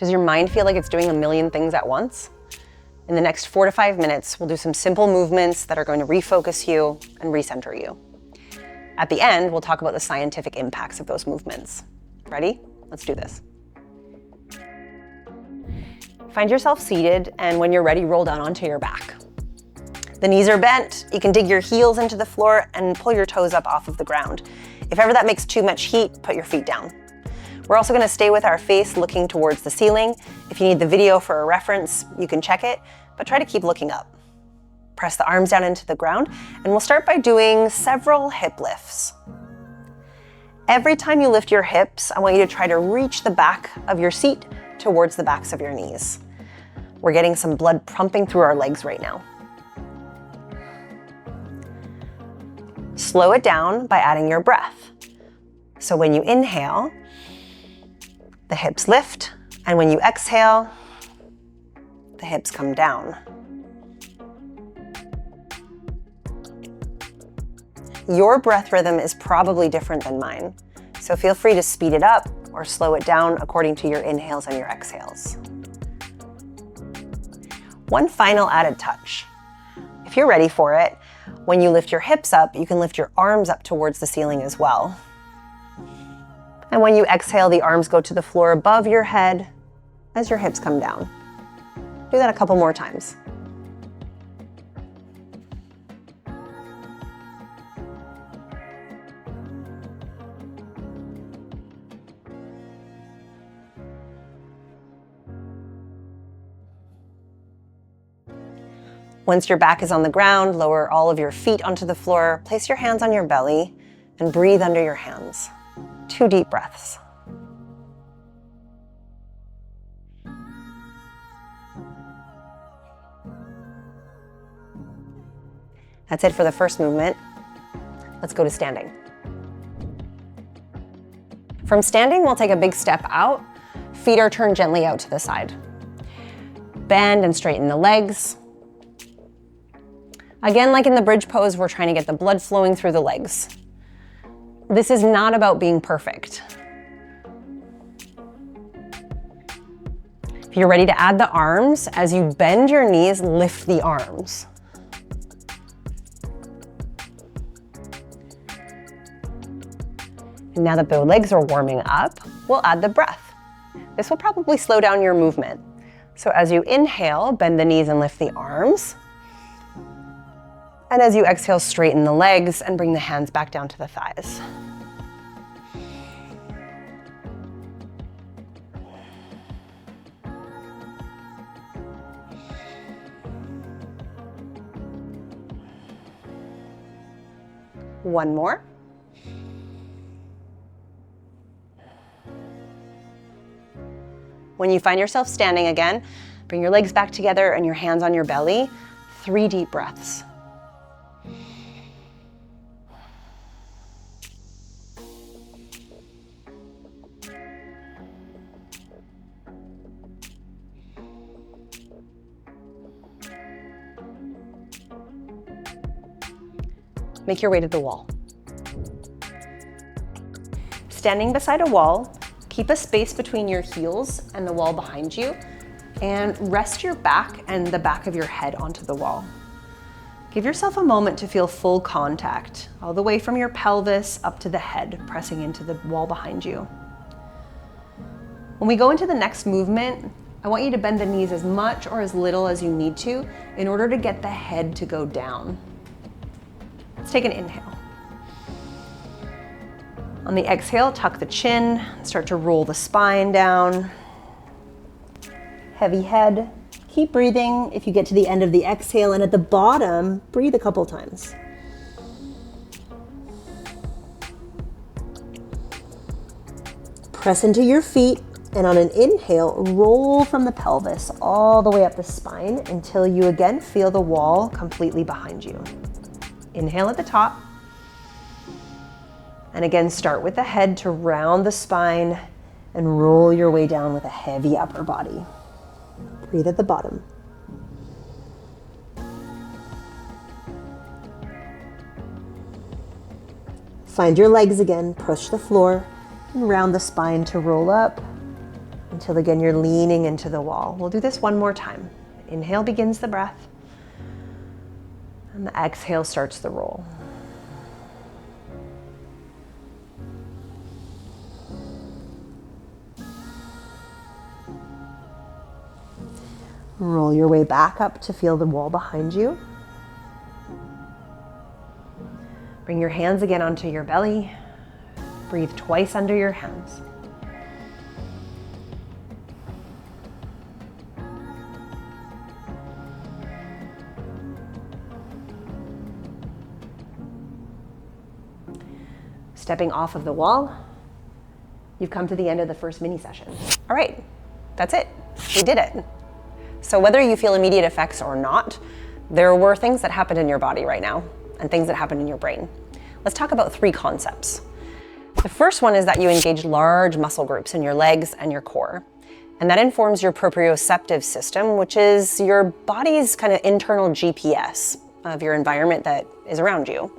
Does your mind feel like it's doing a million things at once? In the next 4 to 5 minutes, we'll do some simple movements that are going to refocus you and recenter you. At the end, we'll talk about the scientific impacts of those movements. Ready? Let's do this. Find yourself seated, and when you're ready, roll down onto your back. The knees are bent. You can dig your heels into the floor and pull your toes up off of the ground. If ever that makes too much heat, put your feet down. We're also going to stay with our face looking towards the ceiling. If you need the video for a reference, you can check it, but try to keep looking up. Press the arms down into the ground, and we'll start by doing several hip lifts. Every time you lift your hips, I want you to try to reach the back of your seat towards the backs of your knees. We're getting some blood pumping through our legs right now. Slow it down by adding your breath. So when you inhale, the hips lift, and when you exhale, the hips come down. Your breath rhythm is probably different than mine, so feel free to speed it up or slow it down according to your inhales and your exhales. One final added touch. If you're ready for it, when you lift your hips up, you can lift your arms up towards the ceiling as well. And when you exhale, the arms go to the floor above your head as your hips come down. Do that a couple more times. Once your back is on the ground, lower all of your feet onto the floor, place your hands on your belly, and breathe under your hands. 2 deep breaths. That's it for the first movement. Let's go to standing. From standing, we'll take a big step out. Feet are turned gently out to the side. Bend and straighten the legs. Again, like in the bridge pose, we're trying to get the blood flowing through the legs. This is not about being perfect. If you're ready to add the arms, as you bend your knees, lift the arms. And now that the legs are warming up, we'll add the breath. This will probably slow down your movement. So as you inhale, bend the knees and lift the arms. And as you exhale, straighten the legs and bring the hands back down to the thighs. One more. When you find yourself standing again, bring your legs back together and your hands on your belly. 3 deep breaths. Make your way to the wall. Standing beside a wall, keep a space between your heels and the wall behind you, and rest your back and the back of your head onto the wall. Give yourself a moment to feel full contact, all the way from your pelvis up to the head, pressing into the wall behind you. When we go into the next movement, I want you to bend the knees as much or as little as you need to in order to get the head to go down. Let's take an inhale. On the exhale, tuck the chin, start to roll the spine down. Heavy head. Keep breathing if you get to the end of the exhale, and at the bottom, breathe a couple times. Press into your feet, and on an inhale, roll from the pelvis all the way up the spine until you again feel the wall completely behind you. Inhale at the top. And again, start with the head to round the spine and roll your way down with a heavy upper body. Breathe at the bottom. Find your legs again, push the floor, and round the spine to roll up, and until again you're leaning into the wall. We'll do this one more time. Inhale begins the breath, and the exhale starts the roll. Roll your way back up to feel the wall behind you. Bring your hands again onto your belly. Breathe twice under your hands. Stepping off of the wall, you've come to the end of the first mini session. All right, that's it. We did it. So whether you feel immediate effects or not, there were things that happened in your body right now and things that happened in your brain. Let's talk about 3 concepts. The first one is that you engage large muscle groups in your legs and your core. And that informs your proprioceptive system, which is your body's kind of internal GPS of your environment that is around you.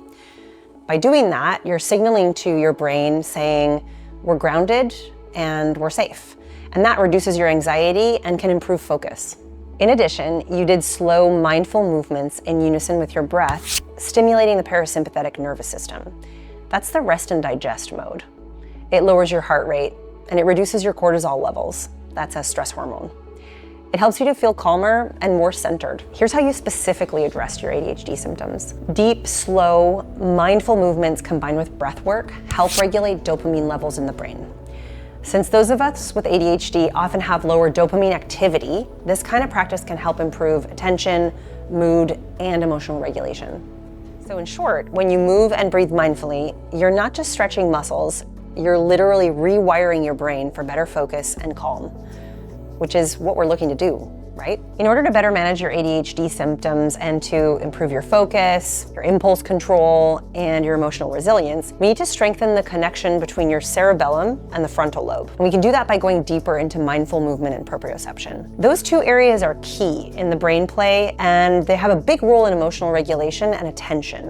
By doing that, you're signaling to your brain saying, we're grounded and we're safe. And that reduces your anxiety and can improve focus. In addition, you did slow, mindful movements in unison with your breath, stimulating the parasympathetic nervous system. That's the rest and digest mode. It lowers your heart rate and it reduces your cortisol levels. That's a stress hormone. It helps you to feel calmer and more centered. Here's how you specifically address your ADHD symptoms. Deep, slow, mindful movements combined with breath work help regulate dopamine levels in the brain. Since those of us with ADHD often have lower dopamine activity, this kind of practice can help improve attention, mood, and emotional regulation. So in short, when you move and breathe mindfully, you're not just stretching muscles, you're literally rewiring your brain for better focus and calm, which is what we're looking to do, right? In order to better manage your ADHD symptoms and to improve your focus, your impulse control, and your emotional resilience, we need to strengthen the connection between your cerebellum and the frontal lobe. And we can do that by going deeper into mindful movement and proprioception. Those 2 areas are key in the brain play, and they have a big role in emotional regulation and attention.